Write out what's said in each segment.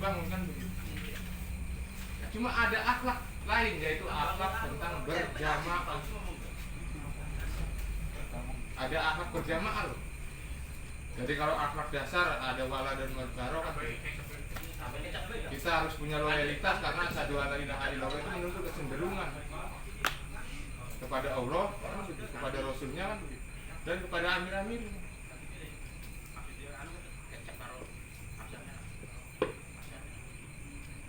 dibangun kan begitu. Cuma ada akhlak lain, yaitu akhlak tentang berjamaah. Ada akhlak berjamaah loh. Jadi kalau akhlak dasar ada wala dan baro kan kita harus punya loyalitas karena asyhadu alla ilaha illallah itu menurut kecenderungan kepada Allah, kepada Rasulnya kan begitu, dan kepada amir-amir.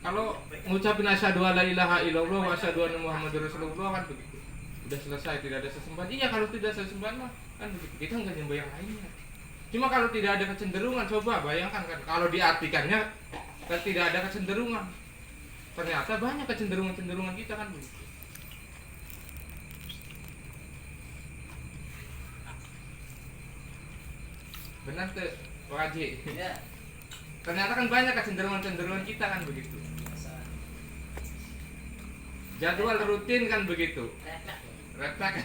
Kalau ngucapin asyhadu alla ilaha illallah wa asyhadu anna muhammadar rasulullah kan begitu, udah selesai, tidak ada sesembahan. Iya, kalau tidak sesembahan mah kan begitu, kita nggak nyembah yang lainnya. Cuma kalau tidak ada kecenderungan, coba bayangkan kan, kalau diartikannya kan tidak ada kecenderungan, ternyata banyak kecenderungan kita kan begitu. Benar tuh Pak Haji? Ya. Ternyata kan banyak kecenderungan kita kan begitu. Jadwal rutin kan begitu. Refleks.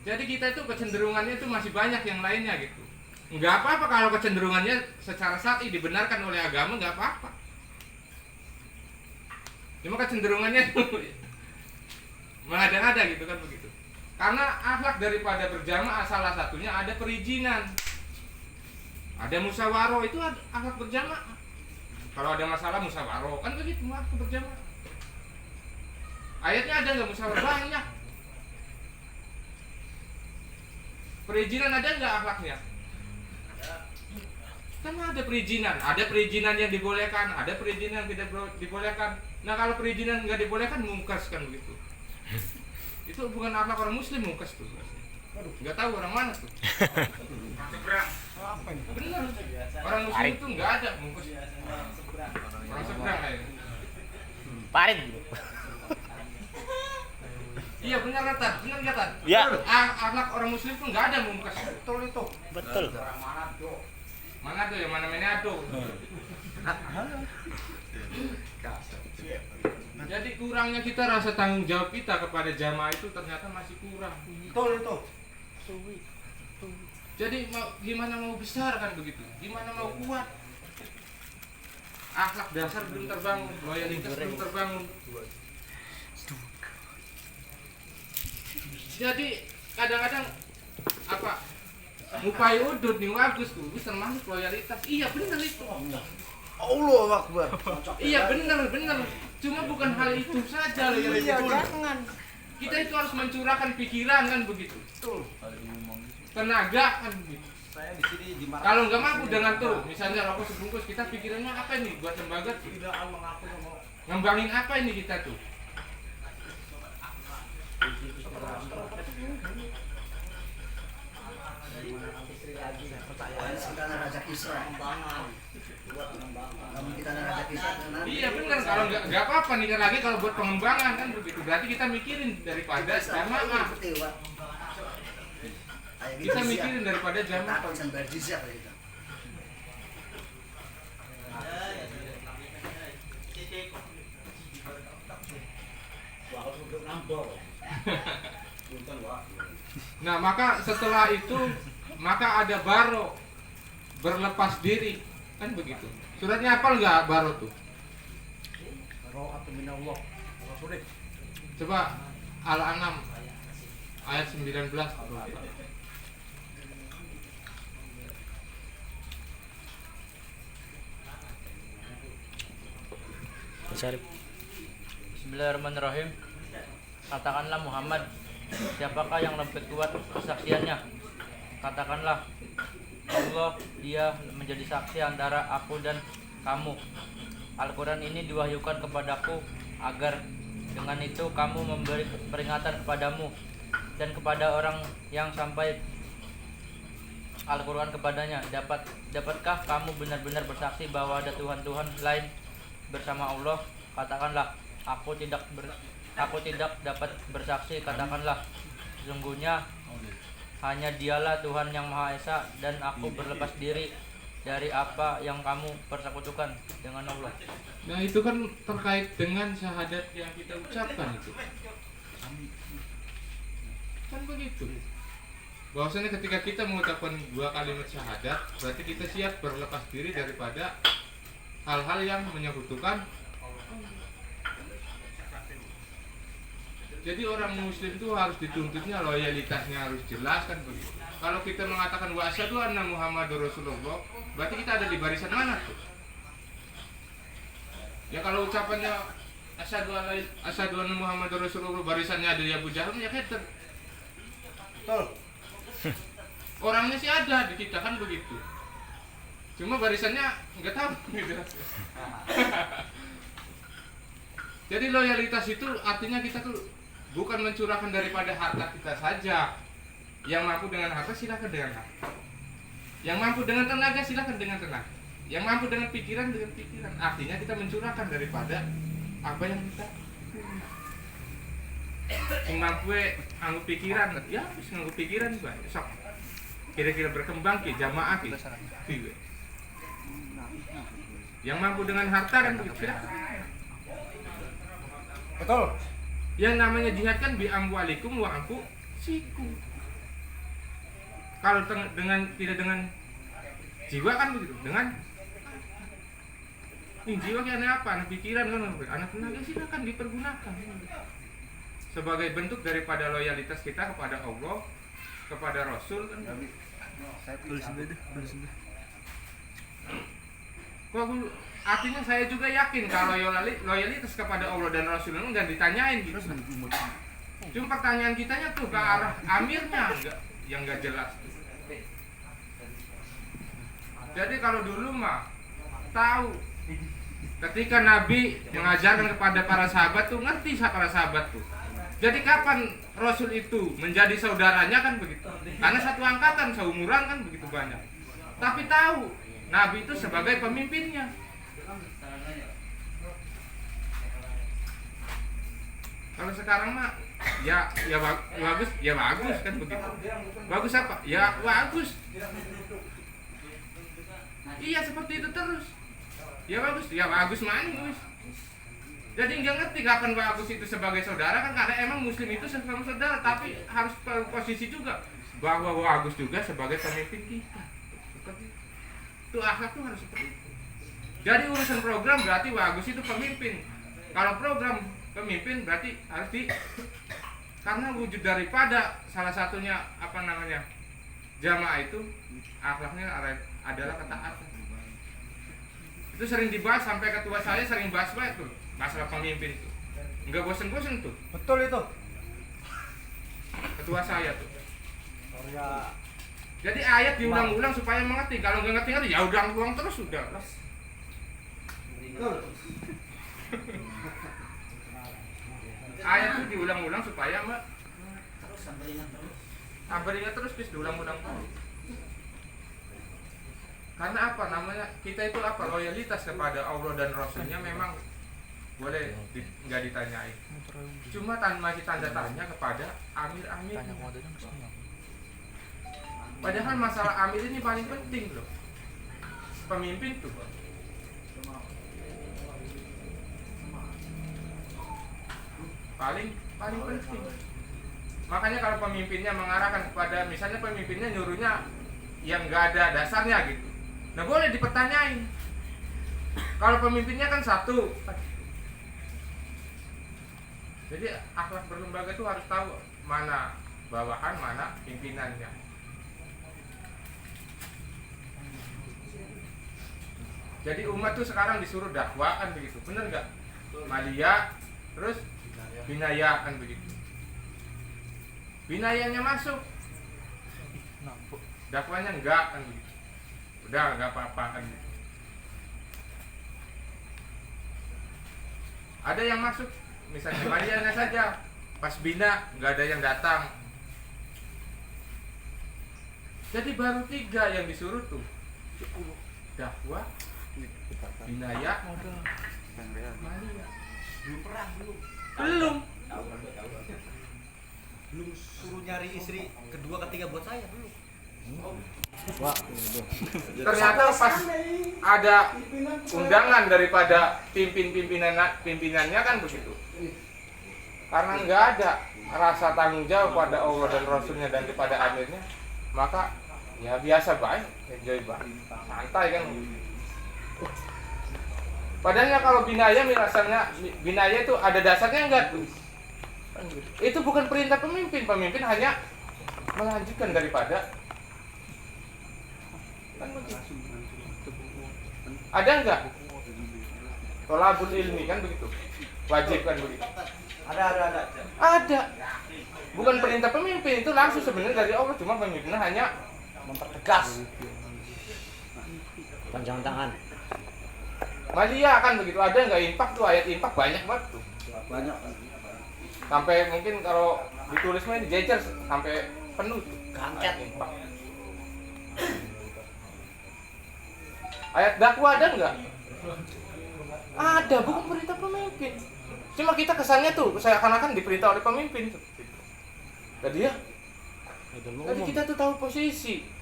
Jadi kita itu kecenderungannya itu masih banyak yang lainnya gitu. Enggak apa-apa kalau kecenderungannya secara syar'i dibenarkan oleh agama, enggak apa-apa. Cuma kecenderungannya mengada-ngada gitu kan begitu. Karena akhlak daripada berjamaah salah satunya ada perizinan. Ada musyawarah, itu akhlak berjamaah. Kalau ada masalah musyawarah, kan begitu akhlak berjamaah. Ayatnya ada nggak musyawarah? Banyak. Perizinan ada nggak akhlaknya? Kan ada perizinan yang dibolehkan, ada perizinan yang tidak dibolehkan. Nah kalau perizinan nggak dibolehkan, mungkas kan begitu. Itu bukan akhlak orang muslim, mungkas tuh. Nggak tahu orang mana tuh. Seberang. Benar. Orang muslim itu nggak ada mungkas. Orang seberang aja. Parit. Iya benar kata, benar kata. Ya. Akhlak orang muslim tuh nggak ada mungkas. Betul itu. Betul. Mana tuh ya, mana Manado. Jadi kurangnya kita rasa tanggung jawab kita kepada jamaah itu ternyata masih kurang. Betul itu. Jadi gimana mau besar kan begitu? Gimana mau kuat? Akhlak dasar belum terbangun, loyalitas belum terbangun. Jadi kadang-kadang apa? Mupai udut nih bagus tuh, bisa termasuk loyalitas. Iya benar itu. Allahu Akbar. Iya benar. Cuma bukan hal itu saja loyalitas. Iya, jangan. Kita itu harus mencurahkan pikiran kan begitu. Betul. Tenaga kan begitu. Saya di sini dimarah. Kalau nggak mampu dengan tuh, misalnya rokok sebungkus, kita pikirannya apa nih buat tembaga? Tidak mengaku mau Ngembangin apa ini kita tuh? Kita Raja Kisra buat pengembangan. Kalau kita Raja Kisra Iya benar, kalau nggak apa-apa nikah lagi kalau buat pengembangan kan begitu. Berarti kita mikirin daripada jamaah. Kita mikirin daripada jamaah. Takut sampai berjizya kita. Nah maka setelah itu maka ada baro, berlepas diri kan begitu. Suratnya hafal nggak baro tuh? Ro'atu minallah. Rasulih. Coba Al-An'am ayat 19. Bismillahirrahmanirrahim. Katakanlah Muhammad, siapakah yang lebih kuat kesaksiannya? Katakanlah Allah, dia menjadi saksi antara aku dan kamu. Al-Quran ini diwahyukan kepadaku agar dengan itu kamu memberi peringatan kepadamu dan kepada orang yang sampai Al-Quran kepadanya. Dapatkah kamu benar-benar bersaksi bahwa ada Tuhan lain bersama Allah? Katakanlah, aku tidak dapat bersaksi. Katakanlah, sesungguhnya hanya Dialah Tuhan yang Maha Esa, dan aku berlepas diri dari apa yang kamu persekutukan dengan Allah. Nah itu kan terkait dengan syahadat yang kita ucapkan itu. Kan begitu. bahwasanya ketika kita mengucapkan 2 kalimat syahadat, berarti kita siap berlepas diri daripada hal-hal yang menyekutukan. Jadi orang muslim itu harus dituntutnya loyalitasnya harus jelas kan begitu. Kalau kita mengatakan wa asyhadu anna Muhammadur Rasulullah, berarti kita ada di barisan mana tuh? Ya kalau ucapannya asyhadu anna Muhammadur Rasulullah barisannya ada di Abu Jahal, ya keter. Betul. Orangnya sih ada di kita kan begitu. Cuma barisannya nggak tahu gitu. Jadi loyalitas itu artinya kita tuh bukan mencurahkan daripada harta kita saja. Yang mampu dengan harta silakan dengan harta. Yang mampu dengan tenaga silakan dengan tenaga. Yang mampu dengan pikiran dengan pikiran. Artinya kita mencurahkan daripada apa yang kita punya. Yang mampu nganggo pikiran, ya wis nganggo pikiran bae. Sok. Kira-kira berkembang ke jamaah ki. Yang mampu dengan harta kan begitu. Betul. Yang namanya jihad kan bi amwalikum wa anfusikum. Kalau dengan tidak dengan jiwa kan begitu. Dengan jiwa kan apa? Anak pikiran kan, anak tenaga silakan dipergunakan. Sebagai bentuk daripada loyalitas kita kepada Allah, kepada Rasul kan. Artinya saya juga yakin kalau loyalitas kepada Allah dan Rasul itu nggak ditanyain gitu. Cuma pertanyaan kitanya tuh ke arah amirnya yang nggak jelas. Jadi kalau dulu mah tahu ketika Nabi mengajarkan kepada para sahabat tuh ngerti para sahabat tuh. Jadi kapan Rasul itu menjadi saudaranya kan begitu. Karena satu angkatan seumuran kan begitu banyak. Tapi tahu Nabi itu sebagai pemimpinnya. Kalau sekarang mah ya bagus kan begitu. Bagus apa? Ya bagus. Iya seperti itu terus. Ya bagus manis. Jadi nggak ngerti kapan bagus itu sebagai saudara kan, karena emang muslim itu sama saudara, tapi harus posisi juga bahwa bagus juga sebagai pemimpin kita. Itu akhlak tuh harus seperti itu. Jadi urusan program berarti bagus itu pemimpin. Kalau program pemimpin berarti harus karena wujud daripada salah satunya jamaah itu akhlaknya adalah ketaatan. Itu sering dibahas, sampai ketua saya sering bahas tuh masalah pemimpin itu. Enggak bosen-bosen tuh. Betul itu. Ketua saya tuh. Ya. Jadi ayat diulang-ulang supaya mengerti. Kalau nggak ngerti ya ulang-ulang terus sudah. Betul. Ayat itu diulang-ulang supaya terus sampai ingat terus diulang-ulang terus. Karena apa namanya, kita itu apa, loyalitas kepada Allah dan Rasulnya memang boleh nggak ditanyain. Cuma masih tanda tanya kepada amir-amir. Padahal masalah amir ini paling penting loh. Pemimpin tuh paling penting. Makanya kalau pemimpinnya mengarahkan kepada, misalnya pemimpinnya nyuruhnya yang nggak ada dasarnya gitu, nah boleh dipertanyain. Kalau pemimpinnya kan satu. Jadi akhlak berlembaga itu harus tahu mana bawahan, mana pimpinannya. Jadi umat tuh sekarang disuruh dakwah kan begitu, bener nggak? Malia, terus binaya kan begitu. Binayanya masuk, dakwanya enggak kan begitu. Udah nggak apa-apa kan gitu. Ada yang masuk, misalnya Mariana saja, pas bina nggak ada yang datang. Jadi baru 3 yang disuruh tuh, dakwah, binaya, Maria. Belum pernah Belum. Belum suruh nyari istri kedua ketiga buat saya belum. Ternyata pas ada undangan daripada pimpinannya kan begitu. Karena nggak ada rasa tanggung jawab pada Allah dan Rasulnya dan kepada amirnya, maka ya biasa baik, enjoy baik, santai kan. Padahal kalau binaya misalnya binaya itu ada dasarnya enggak tuh? Itu bukan perintah pemimpin, pemimpin hanya melanjutkan daripada kan begitu. Ada enggak? Tolabul ilmi kan begitu. Wajib kan begitu. Ada. Ada. Bukan perintah pemimpin, itu langsung sebenarnya dari Allah, cuma pemimpinnya hanya Mempertegas. Panjang tangan. Malia kan begitu. Ada enggak infak tuh, ayat infak banyak banget tuh. Banyak. Sampai mungkin kalau ditulis mah dijejer sampai penuh tuh. Angket. Ayat infak. Ayat dakwah ada enggak? Ada, bukan perintah pemimpin. Cuma kita kesannya tuh seakan-akan diperintah oleh pemimpin tuh. Jadi ya. Jadi kita tuh tahu posisi.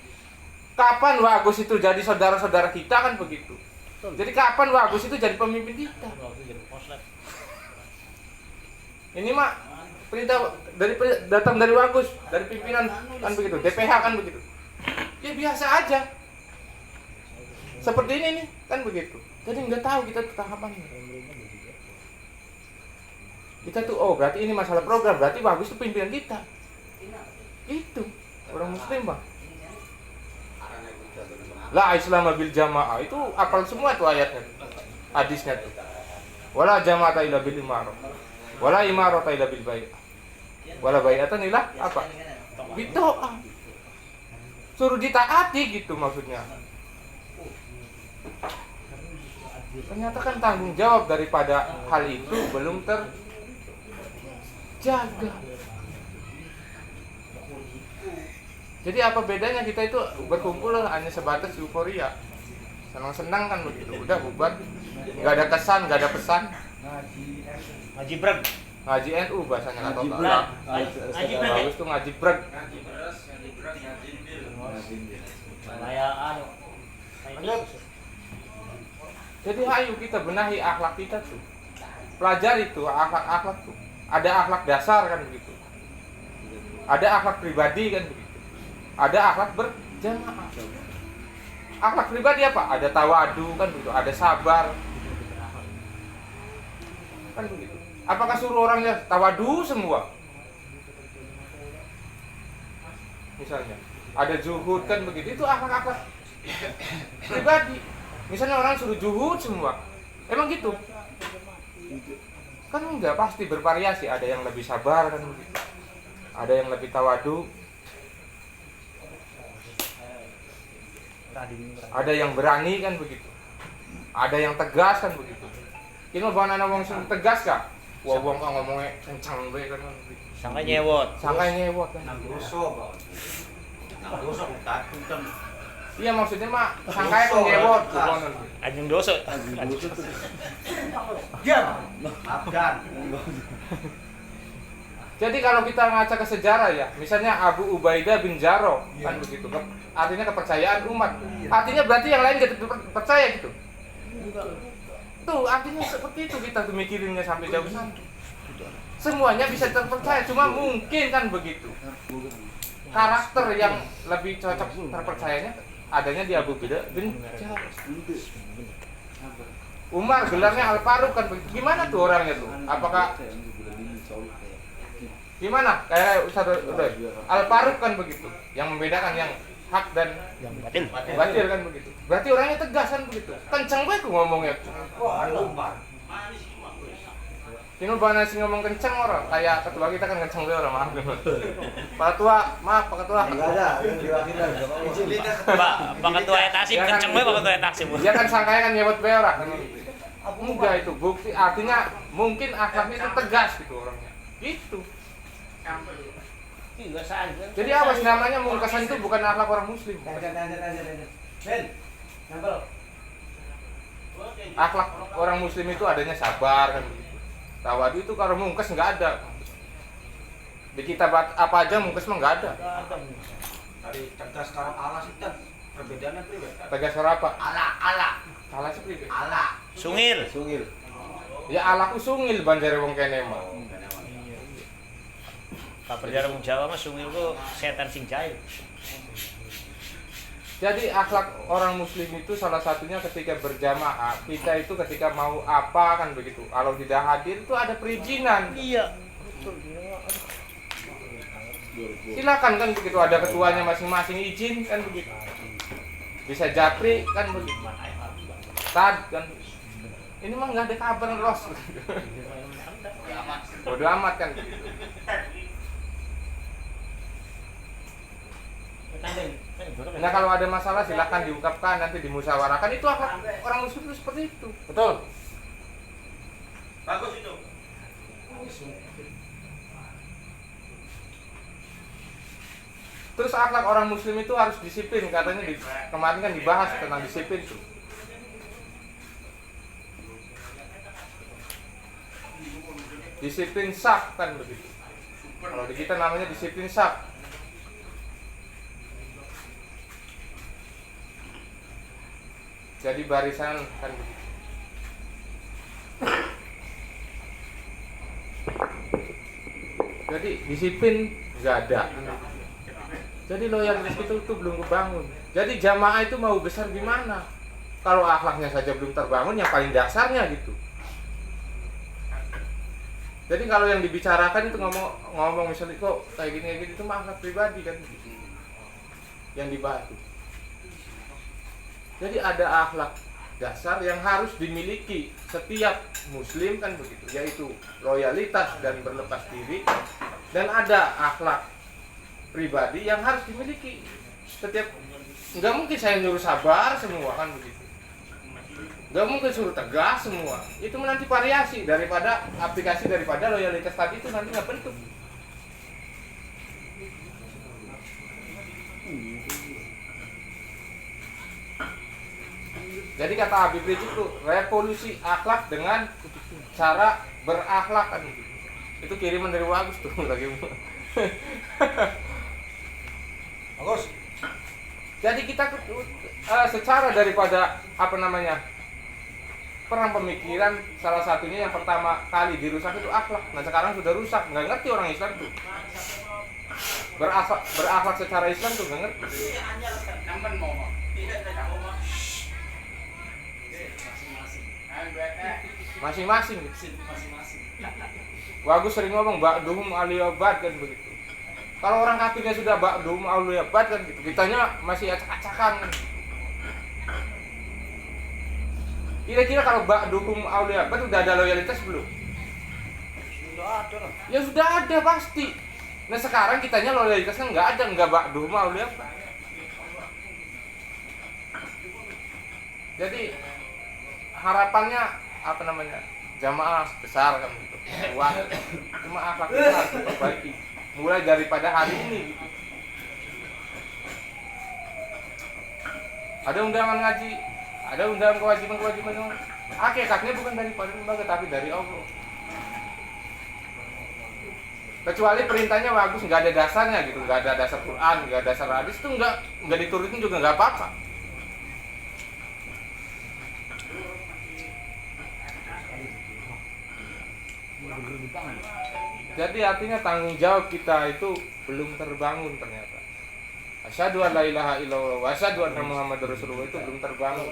Kapan Wagus itu jadi saudara-saudara kita kan begitu. Jadi kapan Wagus itu jadi pemimpin kita? Ini mah perintah datang dari Wagus, dari pimpinan kan begitu, DPH kan begitu. Ya biasa aja. Seperti ini nih, kan begitu. Jadi nggak tahu kita tuh tahapannya. Kita tuh, oh berarti ini masalah program, berarti Wagus itu pimpinan kita. Itu orang Muslim bang. La Islam bil jamaah, itu apal semua tuh ayatnya, hadisnya tuh. Wala jama'ata illa bil imarah, wala imarata illa bil bai'ah, wala bai'atan illa apa? Bid'ah. Suruh ditaati gitu maksudnya. Ternyata kan tanggung jawab daripada hal itu belum terjaga. Jadi apa bedanya kita itu berkumpul hanya sebatas euforia, senang-senang kan begitu, udah bubar, nggak ada kesan, nggak ada pesan. Ngaji breg. Ngaji NU bahasanya kata Ngaji Allah. Ngaji breg. Bagus tuh ngaji breg. Perayaan. Jadi ayo kita benahi akhlak kita tuh, pelajari tuh akhlak tuh. Ada akhlak dasar kan begitu, ada akhlak pribadi kan begitu. Ada akhlak berjamaah. Akhlak pribadi apa? Ada tawadu kan begitu, ada sabar. Kan begitu. Apakah suruh orangnya tawadu semua? Misalnya, ada zuhud kan begitu, itu akhlak-akhlak pribadi. Misalnya orang suruh zuhud semua. Emang gitu? Kan enggak, pasti bervariasi, ada yang lebih sabar kan begitu. Ada yang lebih tawadu. Ada yang berani kan begitu. Ada yang tegas kan begitu. Ini mah bahan ngomong tegas kah? Wah, wong kok ngomongnya kencang bae kan begitu. Sangka nyewot. Sangka nyewot kan. Doso. Doso kan. Iya maksudnya mah sangkanya kok nyewot tuh. Anjing doso. Diam. Maafkan. Jadi kalau kita ngaca ke sejarah ya, misalnya Abu Ubaidah bin Jarrah kan begitu. Artinya kepercayaan umat. Artinya berarti yang lain jadi percaya gitu. Tuh artinya seperti itu, kita tuh mikirinnya sampai jauh sana. Semuanya bisa terpercaya, cuma mungkin kan begitu. Karakter yang lebih cocok terpercayanya adanya di Abu Ubaidah bin Jarrah. Umar gelarnya Al-Faruq kan begitu. Gimana tuh orangnya tuh? Apakah gimana? Kayak Ustaz udah Al-Faruq kan begitu. Yang membedakan yang hak dan yang batil kan begitu. Berarti orangnya tegas kan begitu. Kenceng banget ngomongnya. Wah, Umar. Ini bahana sih ngomong kenceng orang. Kayak ketua kita kan kenceng banget orang, maaf. Pak Ketua, maaf Pak Ketua. Enggak ada, diwakilan. Pak Ketua Tasim kenceng banget Pak Ketua Tasim. Dia kan sangkanya kan nyebut bae orang. Enggak itu bukti, artinya mungkin akhlaknya itu tegas gitu orangnya. Gitu. Jadi awas, namanya mungkasan itu bukan akhlak orang muslim. Akhlak orang muslim itu adanya sabar kan begitu. Tawadu itu kalau mungkas nggak ada. Di kitab apa aja mungkas mah nggak ada. Dari tegas karo Allah sih kan perbedaannya tuh. Tegas karo apa? Allah. Allah seperti Allah. Sungil. Ya Allahku sungil banjare wong kene mah. Kabar jarang Jawa mas sungai itu setan sing cair. Jadi akhlak orang muslim itu salah satunya ketika berjamaah, kita itu ketika mau apa kan begitu. Kalau tidak hadir itu ada perizinan. Iya. Silakan kan begitu, ada ketuanya masing-masing izin kan begitu. Bisa japri kan begitu. Tad kan. Ini mah nggak ada kabar los. Bodoh amat kan begitu. Nah kalau ada masalah silahkan diungkapkan, nanti dimusyawarahkan. Itu akhlak orang muslim itu seperti itu. Betul. Bagus itu. Terus akhlak orang muslim itu harus disiplin, katanya kemarin kan dibahas tentang disiplin tuh. Disiplin saf kan begitu. Kalau di kita namanya disiplin saf. Jadi barisan kan begitu. Jadi disiplin nggak ada. Jadi loyalitas itu belum kebangun. Jadi jamaah itu mau besar gimana? Kalau akhlaknya saja belum terbangun, yang paling dasarnya gitu. Jadi kalau yang dibicarakan itu ngomong misalnya kok kayak gini itu mah akhlak pribadi kan gitu. Yang dibahas. Jadi ada akhlak dasar yang harus dimiliki setiap muslim kan begitu, yaitu loyalitas dan berlepas diri, dan ada akhlak pribadi yang harus dimiliki setiap. Nggak mungkin saya nyuruh sabar semua kan begitu, nggak mungkin suruh tegas semua. Itu nanti variasi daripada aplikasi daripada loyalitas tadi itu nanti nggak bentuk. Jadi kata Habib Rizik itu revolusi akhlak dengan cara berakhlak kan. Itu kiriman dari Wagus tuh lagi. Bagus. Jadi kita secara daripada apa namanya perang pemikiran, salah satunya yang pertama kali dirusak itu akhlak. Nah sekarang sudah rusak, nggak ngerti orang Islam tuh. Berakhlak secara Islam tuh nggak ngerti. Masing-masing gitu. Wagus sering ngomong ba'duhum aliyabad kan begitu. Kalau orang kafirnya sudah ba'duhum aliyabad kan gitu, kitanya masih acak-acakan kan. Kira-kira kalau ba'duhum aliyabad udah ada loyalitas belum? Sudah ada lah. Ya sudah ada pasti. Nah sekarang kitanya loyalitasnya nggak ada, nggak ba'duhum aliyabad. Jadi harapannya apa namanya, jamaah besar kan gitu, kuat. Cuma akhlak kita harus diperbaiki mulai daripada hari ini gitu. Ada undangan ngaji, ada undangan kewajiban. Hakikatnya bukan daripada lembaga tapi dari Allah. Kecuali perintahnya bagus, nggak ada dasarnya gitu, nggak ada dasar Quran, nggak ada dasar hadis, itu nggak diturutin juga nggak apa-apa. Jadi artinya tanggung jawab kita itu belum terbangun ternyata. Asyhadu an la ilaha illallah wa asyhadu anna Muhammadar Rasulullah itu belum terbangun.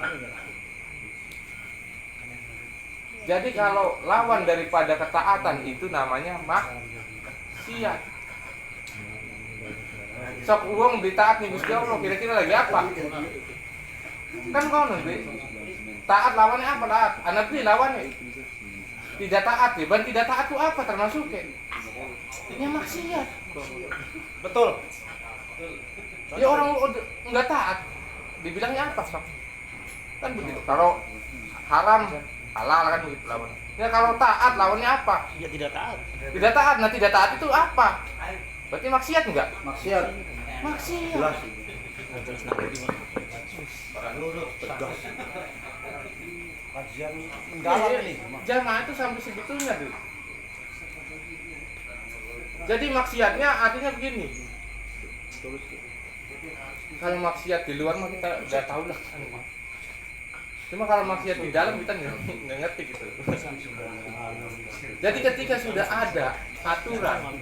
Jadi kalau lawan daripada ketaatan itu namanya maksiat. Sok uang ditaat nih Gusti Allah, kira-kira lagi apa? Kan kau nanti taat lawannya apa? Taat. Anak pilih lawannya tidak taat ya. Dan tidak taat itu apa termasuk ya? Ini maksiat. Betul. Ya orang nggak taat, dibilangnya apa sok? Kan begitu. Kalau haram halal kan begitu lawan. Ya kalau taat lawannya apa? Ya tidak taat. Tidak taat. Nah tidak taat itu apa? Berarti maksiat enggak? Maksiat. Maksiat. Jelas. Tegas. Kajian mendalam ini. Jamaah itu sampai sebetulnya tuh. Jadi maksiatnya artinya begini. Kalau maksiat di luar mah kita udah tahu lah. Cuma kalau maksiat di dalam kita nggak ngerti gitu. Jadi ketika sudah ada aturan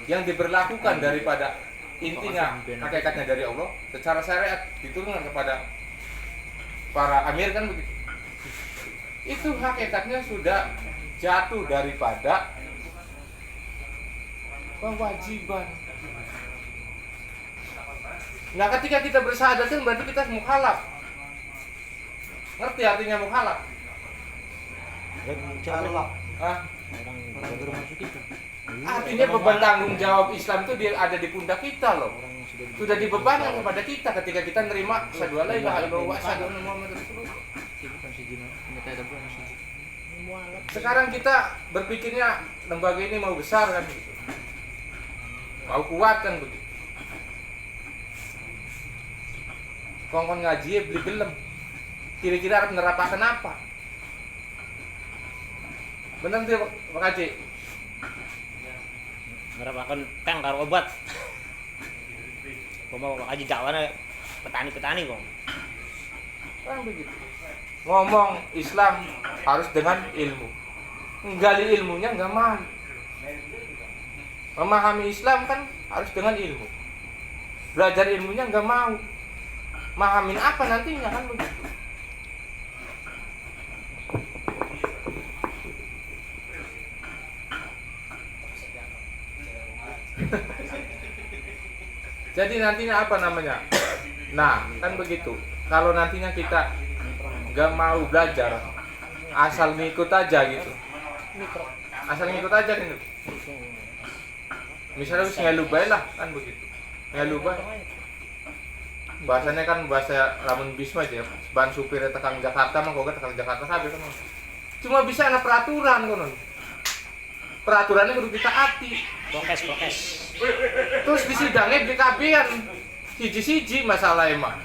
yang diberlakukan daripada intinya hakikatnya dari Allah secara syariat diturunkan kepada para amir kan begitu. Itu hakikatnya sudah jatuh daripada kewajiban. Nah, ketika kita bersyahadat kan berarti kita mukhalaf. Ngerti artinya mukhalaf? Allah. Hah? Artinya beban tanggung jawab Islam itu ada di pundak kita loh. Sudah dibebankan kepada kita ketika kita nerima asyhadu alla ilaha illallah wa asyhadu anna muhammadar rasulullah. Sekarang kita berpikirnya lembaga ini mau besar kan begitu. Mau kuat kan begitu. Kongkon ngaji beli gelem. Kira-kira harus nerapakan apa? Bener tuh Pak Haji? Ngerapakan peng karo obat. Kok mau Pak Haji dakwane petani-petani kok. Kan begitu. Ngomong Islam harus dengan ilmu. Nggali ilmunya nggak mau. Memahami Islam kan harus dengan ilmu. Belajar ilmunya nggak mau. Mahamin apa nantinya kan begitu. Jadi nantinya apa namanya? Nah, kan begitu. Kalau nantinya kita nggak mau belajar, asal ngikut aja gitu. Asal ngikut aja gitu. Misalnya wis ngelu bae lah, kan begitu. Ngelu bae. Bahasanya kan bahasa lamun bisma aja. Ban supir tekan Jakarta mah kok tekan Jakarta kabeh kan. Cuma bisa ana peraturan konon. Peraturannya kudu ditaati. Prokes. Terus di sidangnya BKB-an siji-siji masalah emang.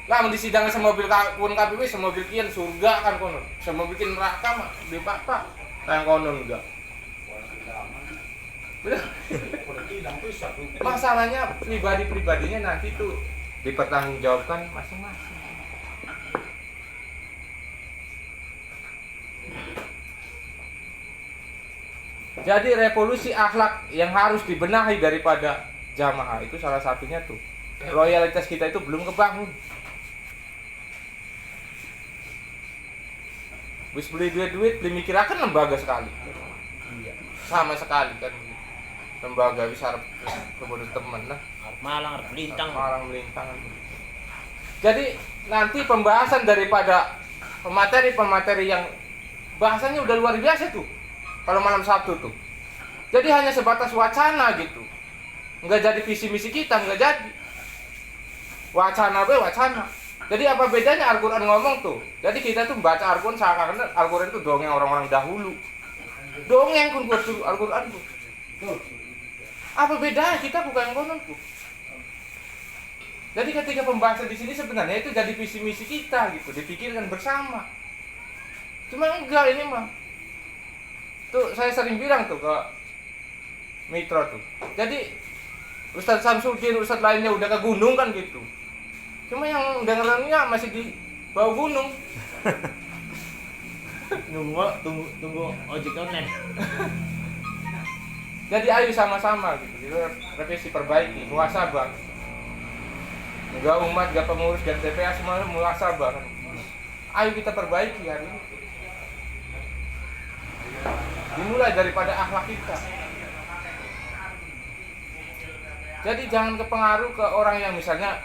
Lah di sidangnya semobil pun KBW semobil kian surga kan konon. Semobil kian neraka mah di bapak. Yang konon enggak. Masalahnya pribadi-pribadinya nanti tuh dipertanggungjawabkan masing-masing. Jadi revolusi akhlak yang harus dibenahi daripada jamaah itu salah satunya tuh loyalitas kita itu belum kebangun. Wis beli duit beli mikirakan lembaga sekali. Sama sekali kan lembaga bisa kebodoh temen lah. Malang melintang. Malang melintang. Jadi nanti pembahasan daripada pemateri yang bahasanya udah luar biasa tuh. Kalau malam Sabtu tuh. Jadi hanya sebatas wacana gitu. Enggak jadi visi misi kita, enggak jadi. Wacana be wacana. Jadi apa bedanya Al-Qur'an ngomong tuh? Jadi kita tuh baca Al-Qur'an seakan-akan Al-Qur'an itu dongeng orang-orang dahulu. Dongeng kun tuh Al-Qur'an tuh. Apa bedanya kita bukan yang konon tuh. Jadi ketika pembahasan di sini sebenarnya itu jadi visi misi kita gitu, dipikirkan bersama. Cuma enggak ini mah. Tuh saya sering bilang tuh ke Mitra tuh. Jadi Ustadz Samsudin, Ustadz lainnya udah ke gunung kan gitu. Cuma yang dengerannya masih di bawah gunung. Tunggu ojek online. Jadi ayo sama-sama gitu. Kita revisi perbaiki, muhasabah. Enggak umat, enggak pengurus, dan TPA semua muhasabah kan. Ayo kita perbaiki hari ini. Dimulai daripada akhlak kita. Jadi jangan kepengaruh ke orang yang misalnya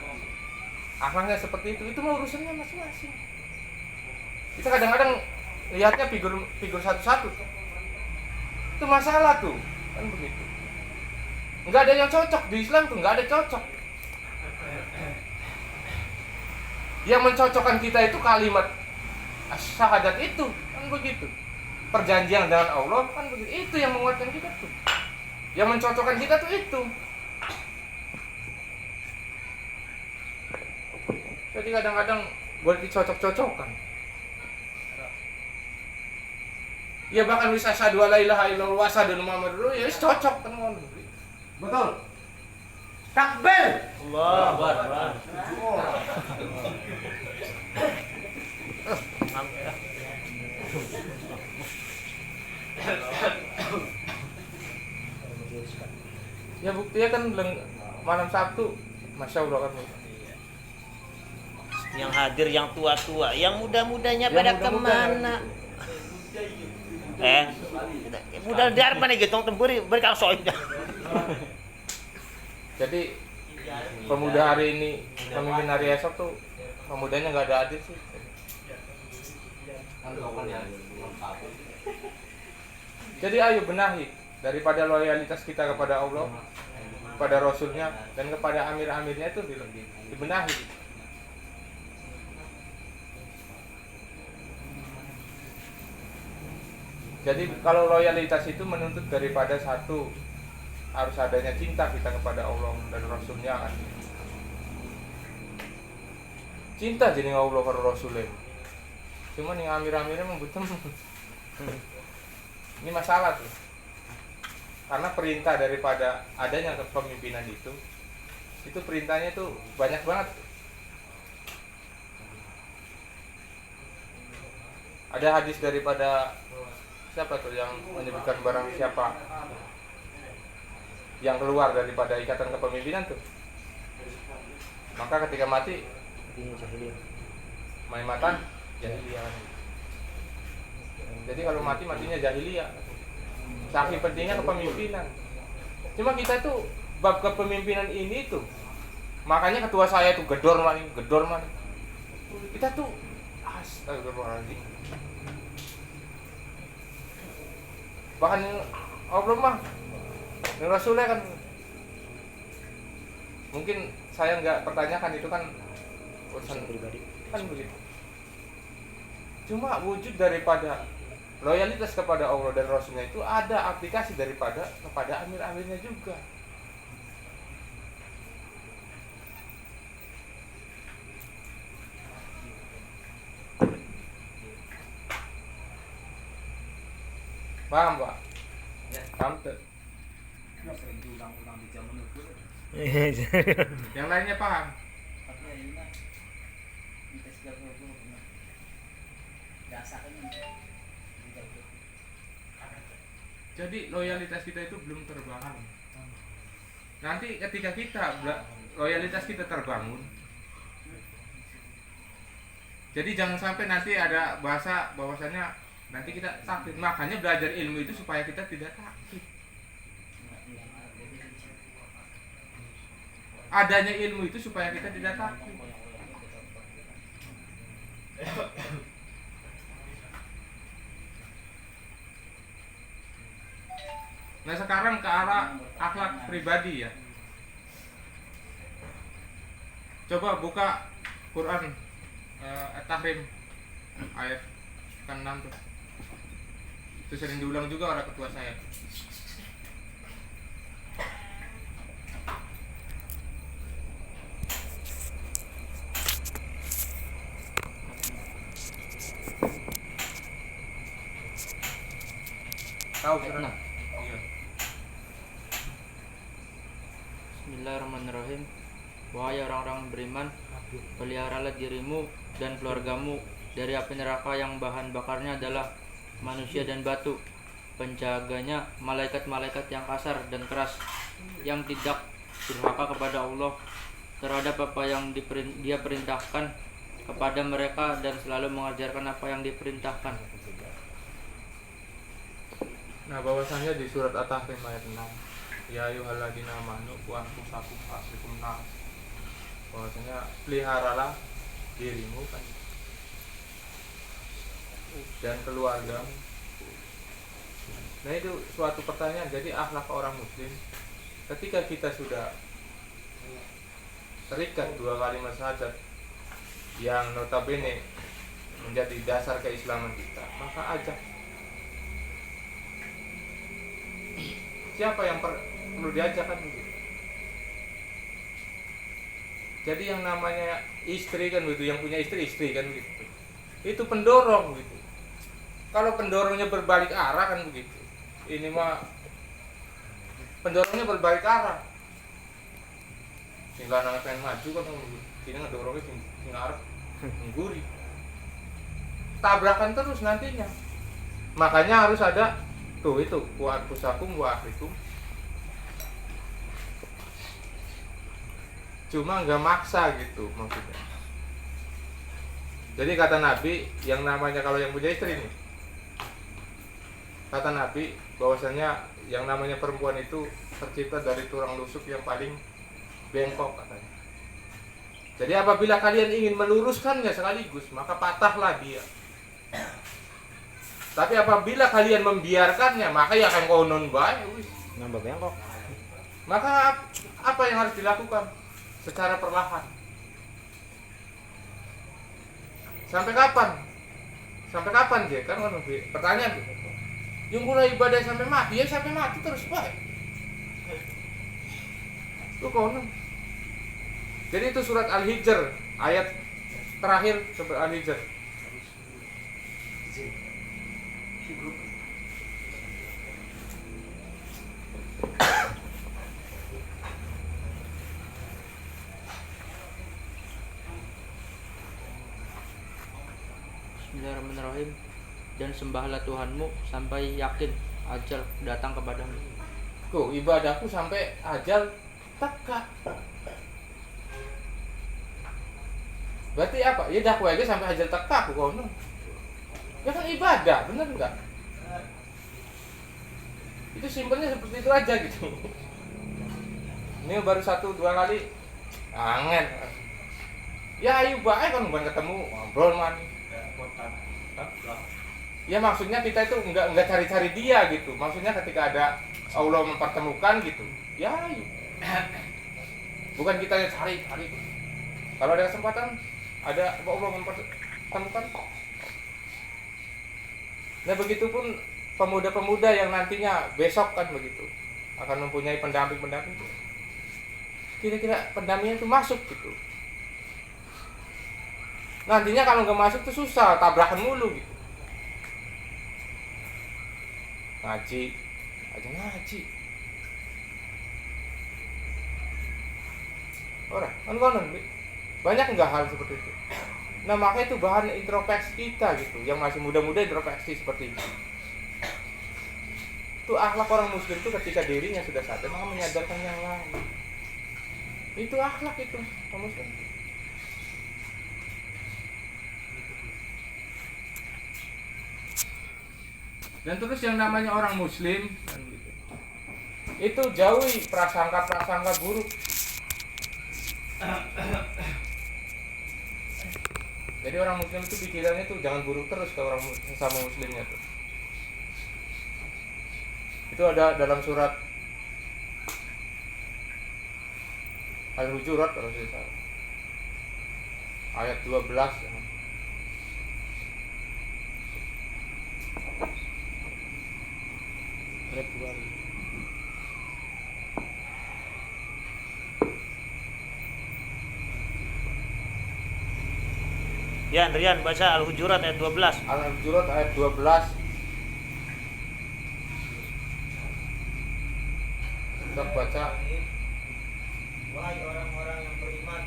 akhlaknya seperti itu mah urusannya masing-masing. Kita kadang-kadang lihatnya figur satu-satu. Itu masalah tuh, kan begitu. Enggak ada yang cocok di Islam tuh, enggak ada cocok. Yang mencocokkan kita itu kalimat syahadat itu, kan begitu. Perjanjian dengan Allah kan begitu. Itu yang menguatkan kita tuh. Yang mencocokkan kita tuh itu. Jadi kadang-kadang boleh dicocok-cocokkan. Ya bahkan bisa asyhadu alla ilaha illallah wa asyhadu anna muhammadar rasulullah ya cocok kan. Betul. Takbir. Allahu Akbar. dia kan malam Sabtu, masya Allah kan. Yang hadir yang tua-tua, yang muda-mudanya Yang pada muda-muda. kemana? Muda dari mana gitu tempuri berkang soalnya. Jadi pemuda hari ini, pemimpin hari esok tuh pemudanya nggak ada adil sih. Jadi ayo benahi daripada loyalitas kita kepada Allah, kepada Rasulnya, dan kepada amir-amirnya itu dibenahi. Jadi kalau loyalitas itu menuntut daripada satu, harus adanya cinta kita kepada Allah dan Rasulnya kan. Cinta jadi Allah karo Rasulnya. Cuman yang amir-amirnya membutuhkan. Ini masalah tuh. Karena perintah daripada adanya kepemimpinan itu perintahnya tuh banyak banget. Ada hadis daripada siapa tuh yang menyebutkan barang siapa yang keluar daripada ikatan kepemimpinan tuh, maka ketika mati matan jahiliyah. Jadi kalau matinya jahiliyah. Saking pentingnya kepemimpinan. Cuma kita tuh bab kepemimpinan ini tuh, makanya ketua saya tuh gedor man. Kita tuh astagfirullahaladzim. Bahkan Allah mah Rasulnya kan mungkin saya nggak pertanyakan, itu kan urusan pribadi kan begitu. Cuma wujud daripada loyalitas kepada Allah dan Rasulnya itu ada aplikasi daripada kepada amir-amirnya juga. Paham Pak? Paham tuh. Yang lainnya paham? Jadi loyalitas kita itu belum terbangun. Nanti ketika loyalitas kita terbangun, jadi jangan sampai nanti ada bahasa bahwasanya nanti kita takut. Makanya belajar ilmu itu supaya kita tidak takut. Adanya ilmu itu supaya kita tidak takut. Nah sekarang ke arah akhlak pribadi ya. Coba buka Quran At-Tahrim ayat ke-6 tuh. Itu sering diulang juga oleh ketua saya. Tahu Ayat 6. Iya. Bismillahirrahmanirrahim. Wahai orang-orang beriman, peliharalah dirimu dan keluargamu dari api neraka yang bahan bakarnya adalah manusia dan batu. Penjaganya malaikat-malaikat yang kasar dan keras, yang tidak durhaka kepada Allah terhadap apa yang dia perintahkan kepada mereka dan selalu mengajarkan apa yang diperintahkan. Nah bahwasanya di surat At-Tahrim ayat 6, ya ayyuhalladzina amanu qu anfusakum wa ahlikum nar, bahwasanya peliharalah dirimu kan dan keluarga. Nah itu suatu pertanyaan. Jadi akhlak orang muslim ketika kita sudah terikat dua kalimat syahadat yang notabene menjadi dasar keislaman kita, maka ajak siapa yang perlu diajak kan begitu. Jadi yang namanya istri kan begitu, yang punya istri kan begitu. Itu pendorong gitu. Kalau pendorongnya berbalik arah kan begitu. Ini mah pendorongnya berbalik arah. Sehingga anak pengen maju kan ini ngedorongnya sing arep mengguri. Tabrakan terus nantinya. Makanya harus ada tuh itu buat pusakum wa ahlikum cuma nggak maksa gitu maksudnya. Jadi kata Nabi, yang namanya kalau yang punya istri nih, kata Nabi bahwasanya yang namanya perempuan itu tercipta dari tulang rusuk yang paling bengkok katanya. Jadi apabila kalian ingin meluruskannya sekaligus, maka patahlah dia. Tapi apabila kalian membiarkannya, maka ya akan konon bae wis. Nambah bengkok. Maka apa yang harus dilakukan? Secara perlahan. Sampai kapan? Sampai kapan sih? Kan pertanyaan tuh. Yang mulai ibadah sampai mati, ya sampai mati terus baik. Itu konon. Jadi itu surat Al-Hijr, ayat terakhir surat Al-Hijr. Bismillahirrahmanirrahim. Dan sembahlah Tuhanmu sampai yakin ajal datang kepadamu. Tuh, ibadahku sampai ajal teka. Berarti apa? Ya dakwah aja sampai ajal teka aku kono. Ya kan ibadah, bener enggak? Itu simpelnya seperti itu aja gitu. Ini baru 1-2 kali angen. Ya ayo bae kan bukan ketemu ngobrol man. Ya maksudnya kita itu enggak cari-cari dia gitu. Maksudnya ketika ada Allah mempertemukan gitu. Ya ayo. Bukan kita yang cari. Kalau ada kesempatan ada Allah mempertemukan. Nah begitupun pemuda-pemuda yang nantinya besok kan begitu akan mempunyai pendamping. Kira-kira pendampingnya itu masuk gitu. Nantinya kalau nggak masuk tuh susah, tabrakan mulu gitu. Ngaji. Orang, kan banyak nggak hal seperti itu. Nah makanya itu bahan introspeksi kita gitu, yang masih muda-muda introspeksi seperti itu. Itu akhlak orang muslim itu ketika dirinya sudah sadar maka menyadarkan yang lain. Itu akhlak itu orang muslim. Dan terus yang namanya orang muslim kan gitu, itu jauhi prasangka buruk. Jadi orang muslim itu pikirannya tuh jangan buruk terus ke orang sesama muslimnya tuh. Itu ada dalam surat Al-Hujurat kalau saya salah. Ayat 12. Februari. Rian baca Al-Hujurat ayat 12. Al-Hujurat ayat 12. Kita baca. Wahai orang-orang yang beriman,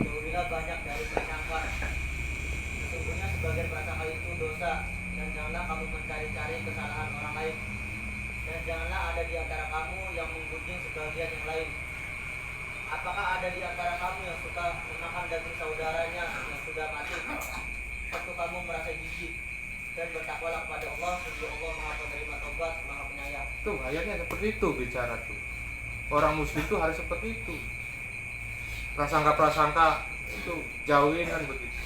jauhilah banyak dari prasangka. Sesungguhnya sebagian prasangka itu dosa, dan janganlah kamu mencari-cari kesalahan orang lain. Dan janganlah ada di antara kamu yang menggunjing sebagian yang lain. Apakah ada di antara kamu yang suka memakan daging saudaranya yang sudah mati? Waktu kamu merasa jijik, dan bertakwalah kepada Allah, sungguh Allah Maha Penerima Taubat, Maha Penyayang. Tuh ayatnya seperti itu bicara tuh. Orang muslim itu harus seperti itu. Prasangka itu jauhin kan begitu.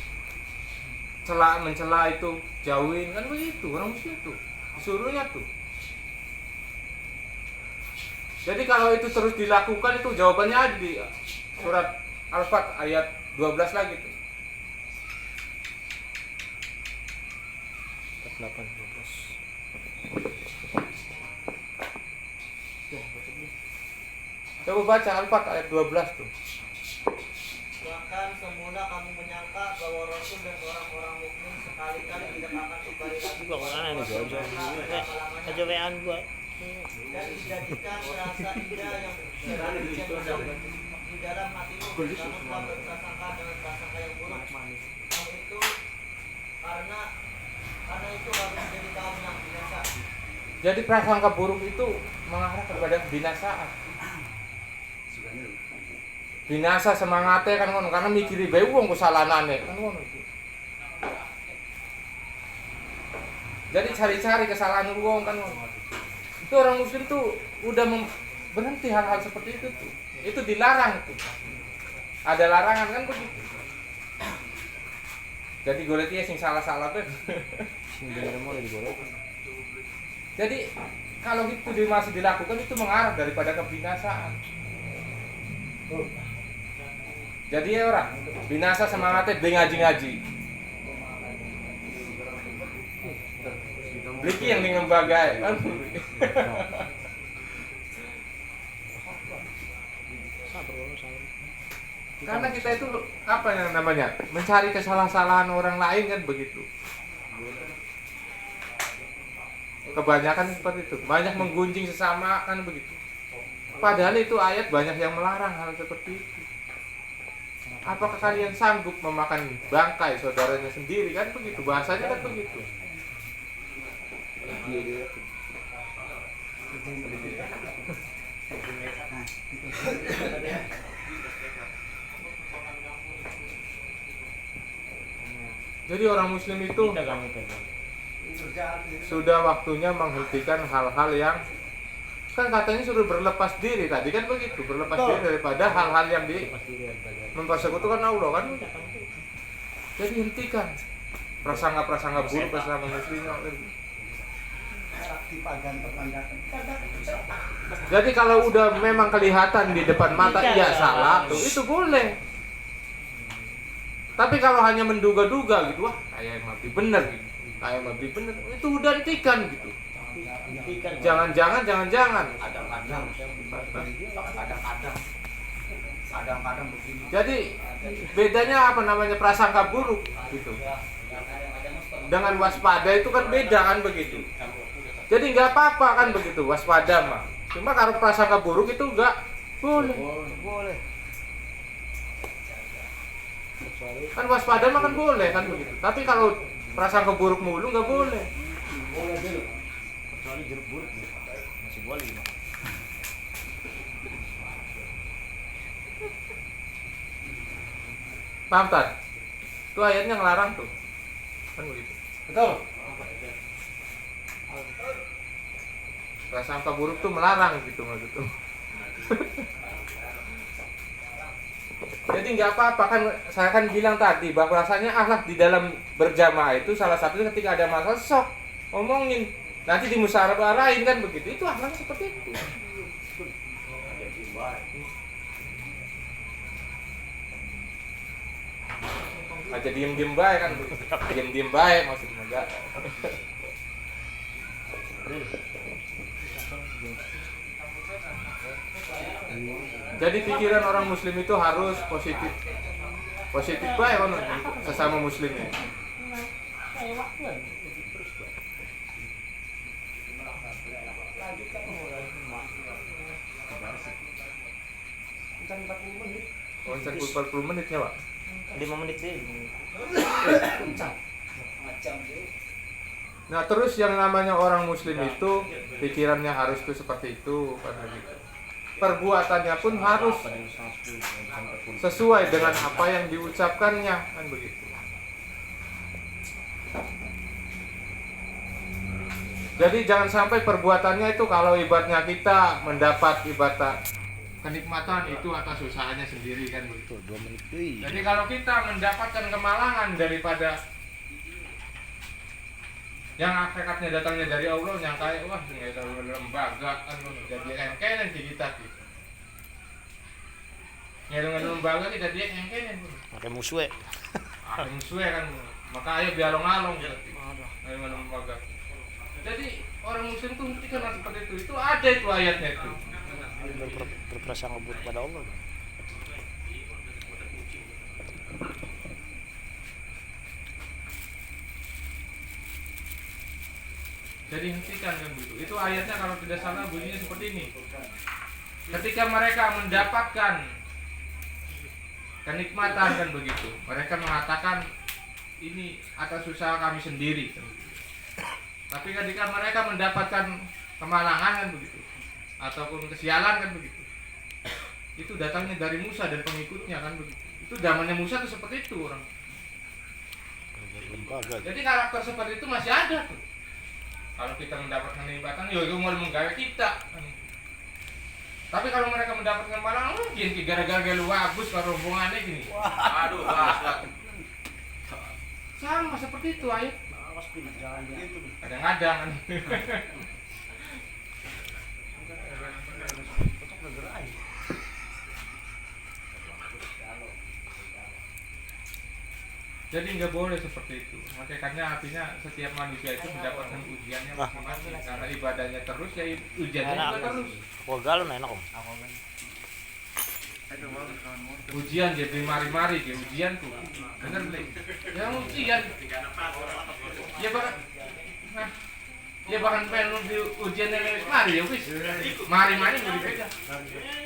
Mencela itu jauhin kan begitu. Orang muslim tuh disuruhnya tuh. Jadi kalau itu terus dilakukan itu jawabannya ada di surat Al-Fat ayat 12 lagi tuh. 8 12. Coba baca Al-Fat ayat 12 tuh. Bahkan semula kamu menyangka bahwa Rasul dan orang-orang mukmin sekali-kali tidak akan kembali lagi Gua kemana nih gua aja. selama-lamanya. Aja wean gua. Dan dijadikan rasa indah yang di dalam hatimu, namun telah berprasangka dengan prasangka yang buruk. Namun itu karena itu harus menjadi kaum yang binasa. Jadi prasangka buruk itu mengarah kepada kebinasaan. binasa semangatnya kan ngono karena mikiri bae wong kesalanane kan ngono. Jadi cari-cari kesalahan wong kan ngono. Itu orang muslim tuh udah berhenti hal-hal seperti itu tuh. Itu dilarang tuh. Ada larangan kan begitu. Jadi golek ya sing salah-salah tuh. Sing bener mau digoreng. Jadi kalau itu masih dilakukan itu mengarah daripada kebinasaan. Jadi ya orang binasa semangatnya beli ngaji-ngaji. Beli yang di ngembagai kan. Karena kita itu apa yang namanya mencari kesalahan-kesalahan orang lain kan begitu. Kebanyakan seperti itu, banyak menggunjing sesama kan begitu. Padahal itu ayat banyak yang melarang hal seperti itu. Apakah kalian sanggup memakan bangkai saudaranya sendiri kan begitu, bahasanya kan begitu. Jadi orang muslim itu sudah waktunya menghentikan hal-hal yang kan katanya suruh berlepas diri tadi kan begitu, berlepas diri daripada hal-hal yang mempersekutukan Allah kan. Jadi hentikan prasangka-prasangka buruk bersama muslimnya. Jadi kalau udah memang kelihatan di depan mata iya salah tuh itu boleh. Tapi kalau hanya menduga-duga gitu, wah kayak mati bener gitu, kayak mati bener, itu udah hentikan gitu. Jangan-jangan. Kadang-kadang begini. Jadi bedanya apa namanya prasangka buruk gitu. Dengan waspada itu kan beda kan begitu. Jadi nggak apa-apa kan begitu waspada mah. Cuma kalau prasangka buruk itu nggak boleh. Kan waspada mah kan boleh kan begitu. Tapi kalau prasangka buruk mulu nggak boleh. Kecuali jeruk buruk masih boleh gimana? Paham tak? Itu ayatnya ngelarang tuh. Kan begitu. Betul. Prasangka buruk tuh melarang gitu maksudnya. Jadi nggak apa-apa kan saya kan bilang tadi bahwa rasanya akhlak di dalam berjamaah itu salah satunya ketika ada masalah sok omongin nanti dimusyawarahkan kan begitu itu akhlak seperti itu. Aja diem baik kan diem baik maksudnya enggak. Jadi pikiran orang muslim itu harus positif baik kan sesama muslimnya. Konser 40 menit ya Pak? 5 menit sih. Nah terus yang namanya orang muslim itu pikirannya harus tuh seperti itu karena gitu. Perbuatannya pun harus sesuai dengan apa yang diucapkannya kan begitu. Jadi jangan sampai perbuatannya itu kalau ibaratnya kita mendapat ibarat kenikmatan itu atas usahanya sendiri kan begitu. 2 menit tuh. Jadi kalau kita mendapatkan kemalangan daripada yang hakikatnya datangnya dari Allah yang kayak wah ini dari lembaga kan jadi engkenen di kita gitu. Dengan lembaga kita dia engkenen. Pakai musuh. Ada musuhnya kan maka ayo bialong-along gitu. Dengan lembaga. Jadi orang muslim tuh mesti kenal seperti itu ada itu ayatnya itu. Berprasangka buruk pada Allah. Jadi hentikan kan begitu. Itu ayatnya kalau tidak salah bunyinya seperti ini. Ketika mereka mendapatkan kenikmatan kan begitu, mereka mengatakan ini atas usaha kami sendiri. Tapi ketika mereka mendapatkan kemalangan kan begitu, ataupun kesialan kan begitu, itu datangnya dari Musa dan pengikutnya kan begitu. Itu zamannya Musa tuh seperti itu orang. Jadi karakter seperti itu masih ada tuh. Kalau kita mendapatkan kenikmatan, ya itu mau menggawe kita. Tapi kalau mereka mendapatkan pahala, mungkin gara-gara lu bagus kalau rombongannya gini. Aduh, bahas. Sama seperti itu ayo. Awas pin, jangan begitu. Kadang-kadang kan. Cocok bergerak. Jadi nggak boleh seperti itu. Makanya artinya setiap manusia itu mendapatkan ujiannya masing-masing. Karena ibadahnya terus, ya ujiannya juga terus. Wah, galon enak om. Ujian jadi mari-mari ke ujian tuh. Bener beli. Ya ujian. Ya bahkan, nah, ya bahkan pengen lu di ujian yang mari ya wis. Mari-mari mau dipegang.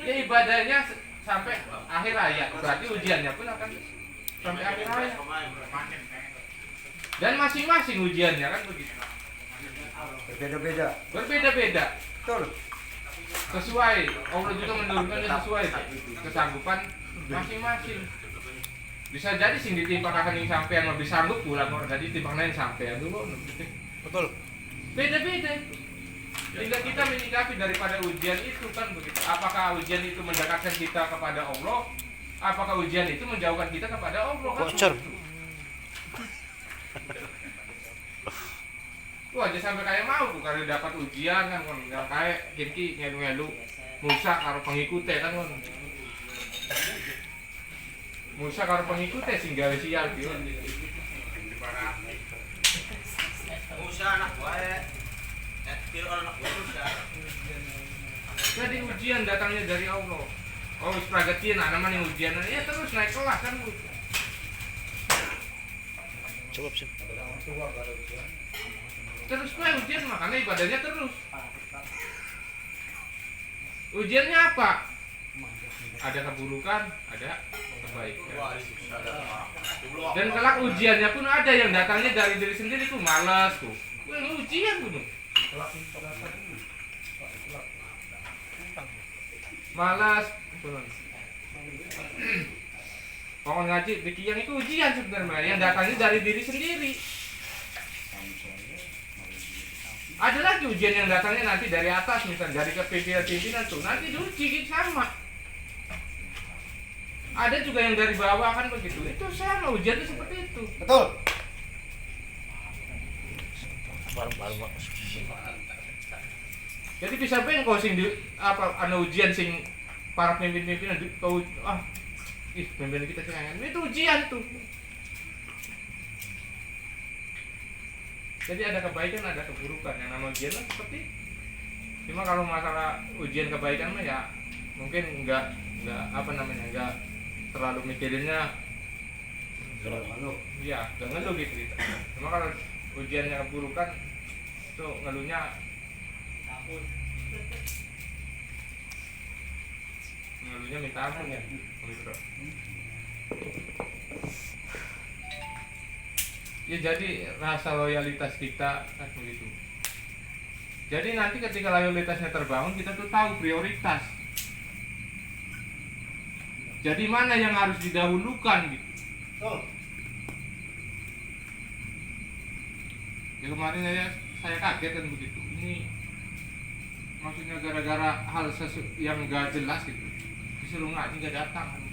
Ya ibadahnya sampai akhir hayat. Berarti ujiannya pun akan sampai akhir hayat. Dan masing-masing ujiannya kan begitu. Berbeda-beda. Berbeda-beda. Betul. Sesuai. Allah juga menurunkannya sesuai kesanggupan masing-masing. Bisa jadi sing ditimpakan yang sampean lebih sanggup pulang kok jadi timpakan yang sampean dulu. Betul. Beda-beda. Tinggal kita menyikapi daripada ujian itu kan begitu. Apakah ujian itu mendekatkan kita kepada Allah? Apakah ujian itu menjauhkan kita kepada Allah? Kan? Bocor. Wah, aja sampai kayak mau karena dapat ujian kan kon nggak kayak kinki ngelu-ngelu Musa karo pengikutnya kan kon. Musa karo pengikutnya sing gawe sial gitu. Musa anak wae. Fir'aun anak Musa. Jadi ujian datangnya dari Allah. Oh, wis pragetin namanya ujian ya terus naik kelas kan. Cukup sih. Terus mah ujian makanya ibadahnya terus. Ujiannya apa? Ada keburukan, ada kebaikan. Dan kelak ujiannya pun ada yang datangnya dari diri sendiri tuh malas tuh. Wah, ini ujian tuh. Malas. Pokoknya ngaji yang itu ujian sebenarnya yang datangnya dari diri sendiri. Ada lagi ujian yang datangnya nanti dari atas misalnya dari kepimpinan tuh nanti diuji gitu sama. Ada juga yang dari bawah kan begitu. Itu sama ujian itu seperti itu. Betul. Bareng-bareng. Jadi bisa kau sing di apa ana ujian sing para pemimpin-pimpinan kau pemimpin kita kenangan itu ujian tuh. Jadi ada kebaikan, ada keburukan. Yang nama ujian lah seperti itu. Cuma kalau masalah ujian kebaikan mah ya mungkin enggak enggak terlalu mikirinnya. Iya, enggak ngeluh gitu kita. Cuma kalau ujiannya keburukan itu ngeluhnya ampun. Ngeluhnya minta ampun ya. Gitu. Ya jadi rasa loyalitas kita kan begitu. Jadi nanti ketika loyalitasnya terbangun kita tuh tahu prioritas. Jadi mana yang harus didahulukan gitu. Ya kemarin saya kaget kan begitu. Ini maksudnya gara-gara hal yang gak jelas gitu. Disuruh ngaji gak datang.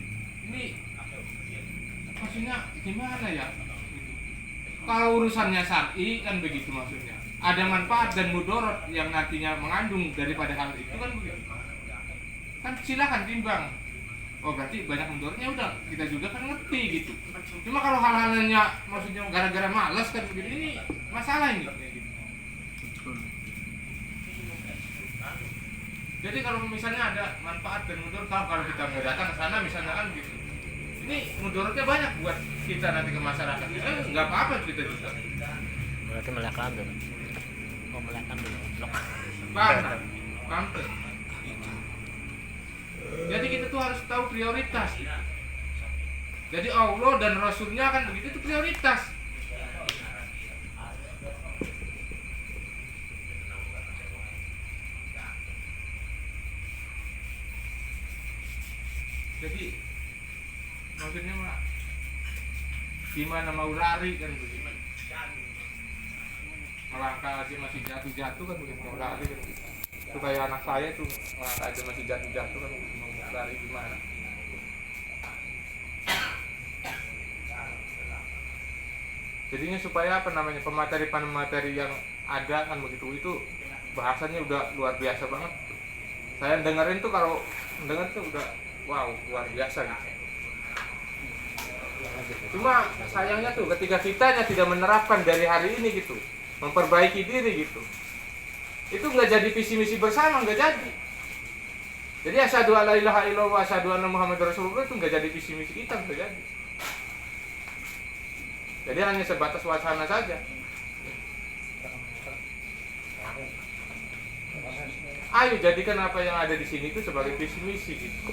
Ini maksudnya gimana ya? Kalau urusannya syar'i kan begitu maksudnya. Ada manfaat dan mudorot yang nantinya mengandung daripada hal itu kan begitu. Kan silakan timbang. Oh berarti banyak mudorotnya udah kita juga kan ngerti gitu. Cuma kalau hal-halnya maksudnya gara-gara malas kan begitu ini masalah ini kayak gitu. Jadi kalau misalnya ada manfaat dan mudorot kalau kita nggak datang ke sana misalnya kan gitu. Ini mudorotnya banyak buat kita nanti ke masyarakat. Nggak apa-apa kita juga. Berarti melekan dulu. Oh, melekan dulu. Paham tuh. Jadi kita tuh harus tahu prioritas. Jadi Allah dan Rasulnya kan begitu itu prioritas. gimana mau lari kan begitu. Melangkah aja masih jatuh-jatuh kan begitu, mau lari kan begitu. Itu kayak anak saya tuh, melangkah aja masih jatuh-jatuh kan begitu, mau lari gimana. Jadinya supaya apa namanya, pemateri yang ada kan begitu, itu bahasanya udah luar biasa banget. Saya dengerin tuh, kalau denger tuh udah wow, luar biasa gitu. Cuma sayangnya tuh ketika kitanya tidak menerapkan dari hari ini gitu, memperbaiki diri gitu, itu nggak jadi visi misi bersama, nggak jadi. Jadi asyhadu alla ilaha illallah wa asyhadu anna muhammadar rasulullah itu nggak jadi visi misi kita, nggak jadi. Jadi hanya sebatas wacana saja. Ayo jadikan apa yang ada di sini itu sebagai visi misi gitu.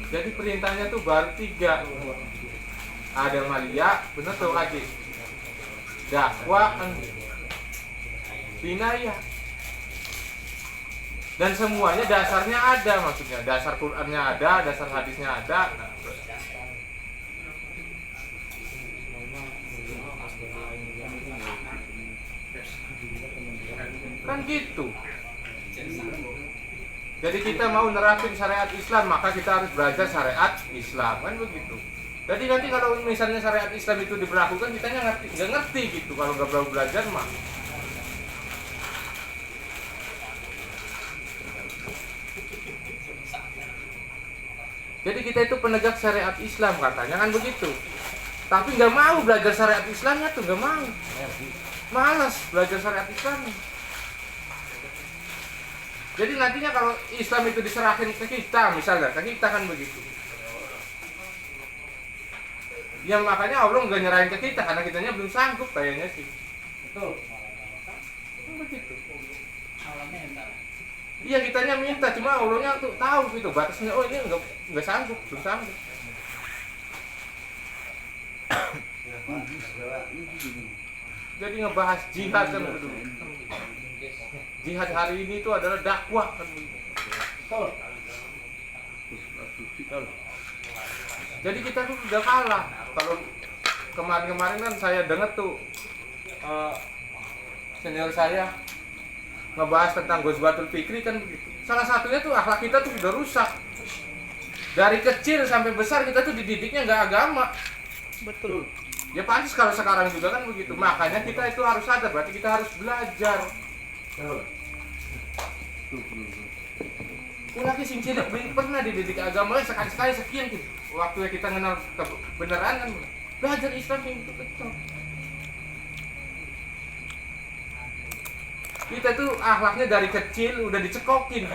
Jadi perintahnya tuh baru 3. Ada malia, bener tuh hadis. Dakwah, binaya. Dan semuanya dasarnya ada, maksudnya dasar Qur'annya ada, dasar hadisnya ada. Kan gitu. Jadi kita mau nerapin syariat Islam, maka kita harus belajar syariat Islam, kan begitu. Jadi nanti kalau misalnya syariat Islam itu diberlakukan, kita nggak ngerti gitu kalau nggak perlu belajar mah. Jadi kita itu penegak syariat Islam katanya kan begitu. Tapi nggak mau belajar syariat Islamnya tuh, nggak mau. Malas belajar syariat Islam. Jadi nantinya kalau Islam itu diserahkan ke kita, misalnya ke kita kan begitu. Ya makanya Allah nggak nyerahin ke kita karena kitanya belum sanggup kayaknya sih. Betul. Begitu. Iya kitanya minta, cuma Allahnya tuh tahu gitu batasnya. Oh ini nggak sanggup, belum sanggup. Jadi ngebahas jihad kan dulu. Jihad hari ini itu adalah dakwah kan begitu. Jadi kita tuh udah kalah. Kalau kemarin-kemarin kan saya dengar tuh senior saya ngebahas tentang Ghazwatul Fikri kan begitu. Salah satunya tuh akhlak kita tuh udah rusak. Dari kecil sampai besar kita tuh dididiknya nggak agama. Betul. Ya pantas kalau sekarang juga kan begitu. Makanya kita itu harus sadar, berarti kita harus belajar. Lagi sing cilik pernah dididik agama sekali-sekali sekian gitu. Waktu kita kenal kebenaran kan belajar Islam yang betul. Kita tuh akhlaknya dari kecil udah dicekokin.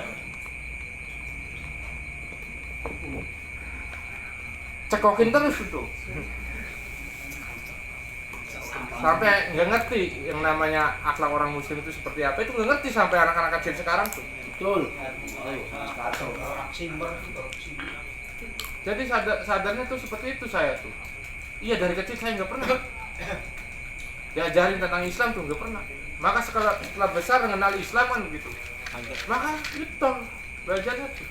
Cekokin terus itu. Sampai nggak ngerti yang namanya akhlak orang muslim itu seperti apa, itu nggak ngerti sampai anak-anak kecil sekarang tuh. Betul. Jadi sadarnya tuh seperti itu saya tuh. Iya dari kecil saya nggak pernah diajarin tentang Islam tuh, nggak pernah. Maka setelah besar mengenal Islam kan begitu. Maka itu belajarnya tuh.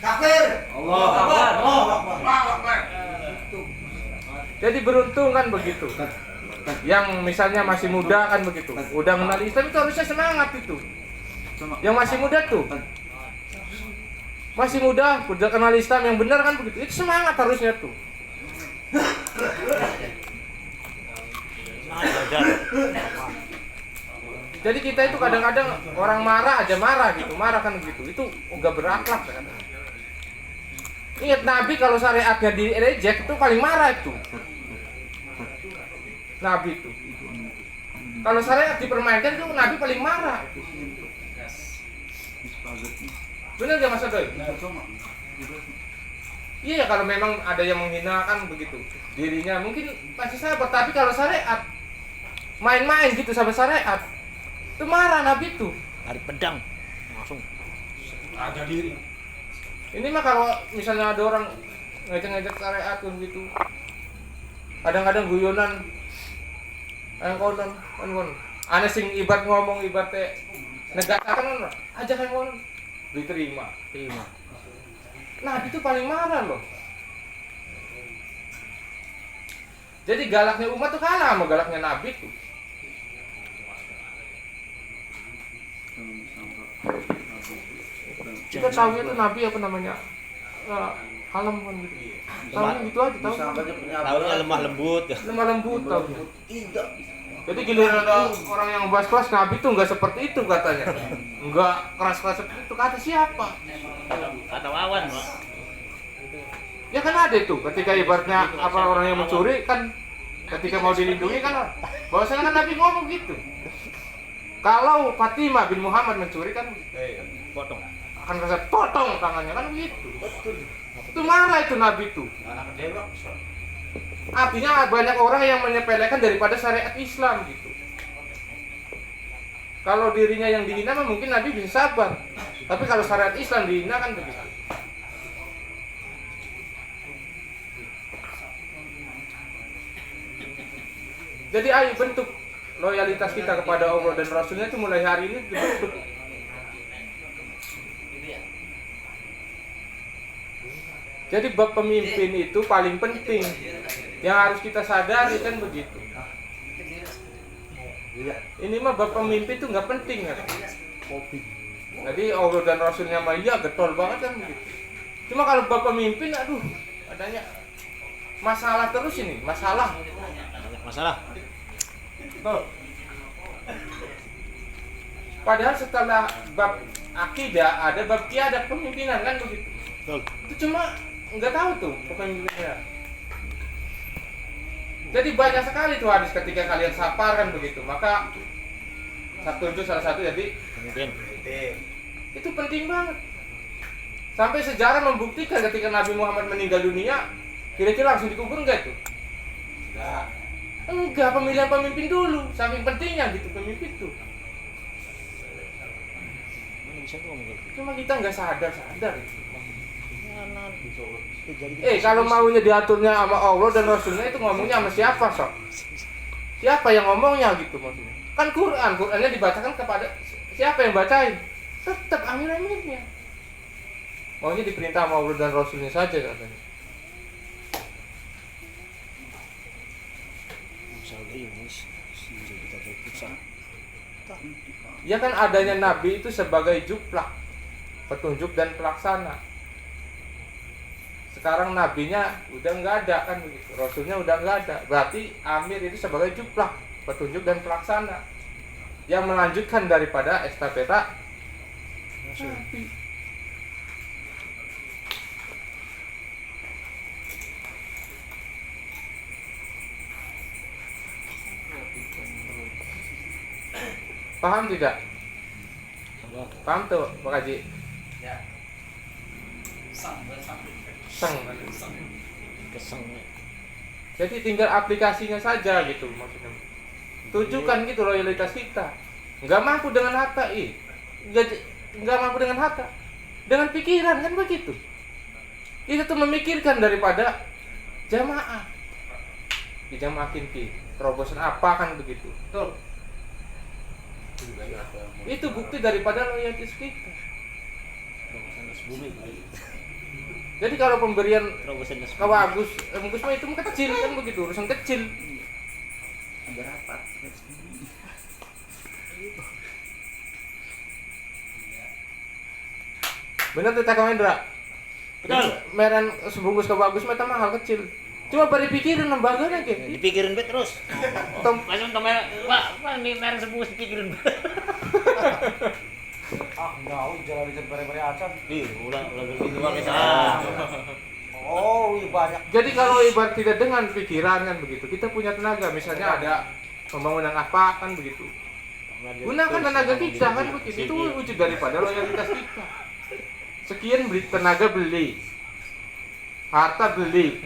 Kafir. Allah Akbar. Jadi beruntung kan begitu. Yang misalnya masih muda kan begitu, udah mengenal Islam itu harusnya semangat itu. Yang masih muda tuh, masih muda, udah kenal Islam yang benar kan begitu, itu semangat harusnya tuh. Jadi kita itu kadang-kadang orang marah aja marah gitu, marah kan begitu, itu enggak berakhlak kan. Ingat Nabi kalau syariatnya direject itu paling marah itu. Nabi itu. Kalau syariat dipermainkan itu Nabi paling marah. Benar gak Mas Adoy? Iya kalau memang ada yang menghinakan begitu dirinya mungkin pasti sahabat, tapi kalau syariat main-main gitu sama syariat itu marah Nabi itu. Tarik pedang langsung. Ada diri. Ini mah kalau misalnya ada orang ngajak syariat kan gitu. Kadang-kadang guyonan yang konon kan kon. Ane sing ibarat ngomong ibaratnya negatakan kan aja kan konon diterima. Nah, itu paling marah loh. Jadi galaknya umat tuh kalah sama galaknya Nabi tuh. Kita tahu itu Nabi apa namanya? Kalem kan gitu. Tahunya gitu aja, tahu. Tahunya lemah lembut. Lemah lembut tahunya. Jadi giliran ada orang yang bahas kelas Nabi tuh nggak seperti itu katanya. Nggak keras-keras seperti itu, kata siapa? Kata Wawan, Pak. Ya kan ada itu, ketika ibaratnya apa orang yang mencuri kan ketika mau dilindungi kan bahwasanya kan Nabi ngomong gitu. Kalau Fatimah bin Muhammad mencuri kan Potong. akan rasa potong tangannya kan begitu. Itu marah itu Nabi itu. Anak dewa. Artinya banyak orang yang menyepelekan daripada syariat Islam gitu. Kalau dirinya yang dihina mah mungkin Nabi bisa sabar. Tapi kalau syariat Islam dihina kan begitu. Jadi ayo bentuk loyalitas kita kepada Allah dan Rasulnya itu mulai hari ini dibentuk. Jadi bab pemimpin itu paling penting. Yang harus kita sadari kan begitu. Ini mah bab pemimpin itu nggak penting kan. Jadi Allah dan Rasulnya mah iya getol banget kan begitu. Cuma kalau bab pemimpin aduh adanya masalah terus ini, masalah. Betul. Padahal setelah bab akidah ada bab qiyadah pemimpinan kan begitu. Betul. Itu cuma nggak tahu tuh pemimpinnya. Jadi banyak sekali tuh hadis ketika kalian sapar kan begitu. Maka satu itu salah satu jadi Pemimpin. itu penting banget. Sampai sejarah membuktikan ketika Nabi Muhammad meninggal dunia, kira-kira langsung dikubur enggak itu? Enggak, pemilihan pemimpin dulu. Saking pentingnya gitu pemimpin tuh. Cuma kita nggak sadar gitu. Kalau maunya diaturnya sama Allah dan Rasulnya itu ngomongnya sama siapa sok? Siapa yang ngomongnya gitu maksudnya? Kan Qurannya dibacakan kepada siapa yang bacain? Tetap amir-amirnya. Maunya diperintah sama Allah dan Rasulnya saja katanya. Ya kan adanya Nabi itu sebagai juplak, petunjuk dan pelaksana. Sekarang nabinya udah nggak ada kan begitu, Rasulnya udah nggak ada. Berarti Amir itu sebagai juplak, petunjuk dan pelaksana yang melanjutkan daripada estafeta Nabi. Paham tidak? Paham tuh Pak Haji? Ya. Seng. Jadi tinggal aplikasinya saja gitu maksudnya. Tunjukkan gitu loyalitas kita. Nggak mampu dengan harta, nggak mampu dengan harta, dengan pikiran kan begitu. Kita tuh memikirkan daripada jamaah. Dijamahin terobosan apa kan begitu. Betul. Itu bukti daripada loyalitas kita. Jadi kalau pemberian ke Agus mah itu kecil kan begitu, urusan kecil. Benar tuh Kak Mendra. Betul. Meran sebungkus ke Agus mah mahal kecil. Cuma bari pikirin lembaganya gitu. Dipikirin bet terus. Langsung temen, Pak, ini merek sebungkus dipikirin. Enggak, jalan di bare-bare acan. Udah gitu pakai sana. Oh, iya banyak. Jadi kalau ibarat tidak dengan pikiran kan begitu, kita punya tenaga, misalnya ada pembangunan apa kan begitu. Gunakan tenaga kita kan begitu, itu wujud daripada loyalitas kita. Sekian beli tenaga beli, harta beli,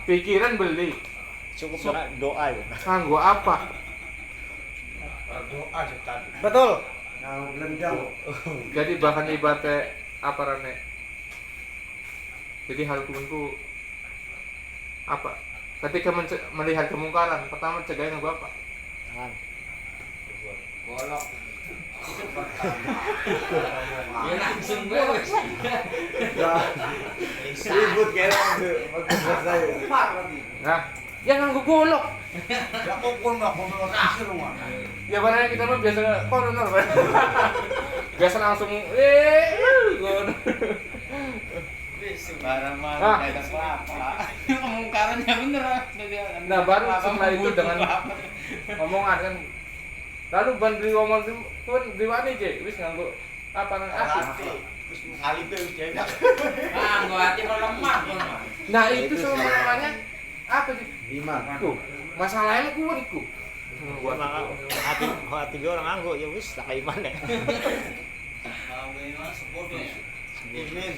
pikiran beli. Cukup karena doa ya. Kanggo apa? Doa aja tadi. Betul. Yang gelendang. Jadi bahkan ibaratnya apa rane? Jadi hal hukumku apa? Ketika melihat kemungkaran, pertama cegahnya apa? Golok. Ya langsung bos. Ribut kayak bagus saya. Nah, ya nganggo golok. Ya pukul mah pukul kasir mah. Ya barangnya kita mah biasa koronor. Biasa langsung ngono. Barang mah Ah. ada kelapa. Kemungkarannya bener. Nah, baru setelah itu dengan omongan kan. Lalu ban beli ngomong pun diwani je, wis nganggo apa nang Hati. Wis ngalipe wis jengak. Ah, gua hati melemah. Nah, itu sama namanya apa sih? Lima. Tuh, masalahnya kuwi iku. Buat Hati gue orang anggo ya wis tak iman ya. Imin.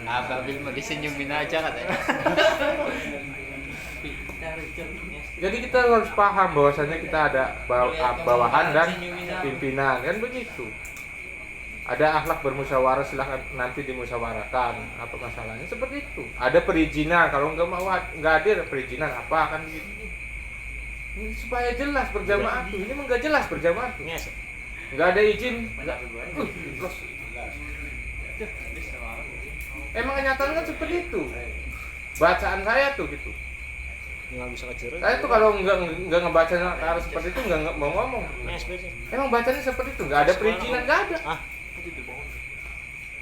Ababil mau disenyumin aja katanya. Jadi kita harus paham bahwasanya kita ada bawahan dan pimpinan, kan begitu. Ada akhlak bermusyawarah, silahkan nanti dimusyawarahkan apa masalahnya seperti itu. Ada perizinan, kalau nggak hadir perizinan apa kan begitu. Ini supaya jelas berjamaah tuh, ini nggak jelas berjamaah tuh. Nggak ada izin, nggak. Terus. Emang kenyataannya kan seperti itu. Bacaan saya tuh gitu. Nggak bisa kejar. Saya tuh kalau nggak ngebaca harus seperti itu nggak mau ngomong. Emang bacanya seperti itu, nggak ada perizinan, nggak ada.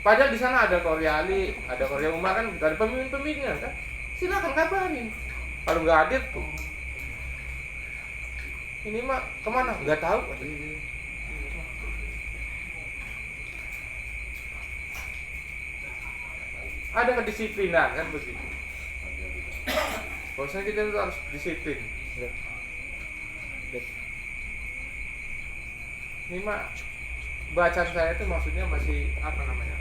Padahal di sana ada Korea Ali, ada Korea Umar kan, ada pemimpin-pemimpinnya kan. Silakan kabarin. Kalau nggak hadir tuh, ini mah kemana? Nggak tahu. Ada kedisiplinan kan begitu. Bahwasanya kita itu harus disiplin. Ini mah bacaan saya itu maksudnya masih apa namanya?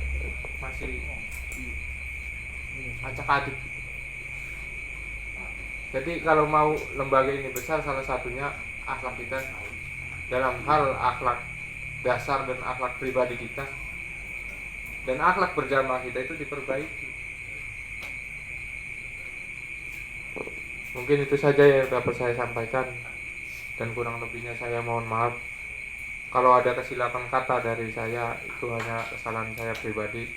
Masih acak-aduk. Jadi kalau mau lembaga ini besar, salah satunya akhlak kita dalam hal akhlak dasar dan akhlak pribadi kita dan akhlak berjamaah kita itu diperbaiki. Mungkin itu saja yang dapat saya sampaikan dan kurang lebihnya saya mohon maaf. Kalau ada kesilapan kata dari saya, itu hanya kesalahan saya pribadi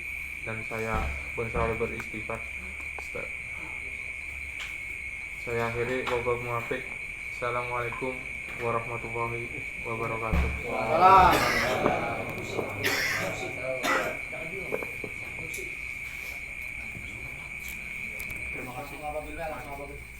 dan saya selalu beristighfar. Saya akhiri, wabillahi muwaffiq. Assalamualaikum warahmatullahi wabarakatuh. Terima kasih.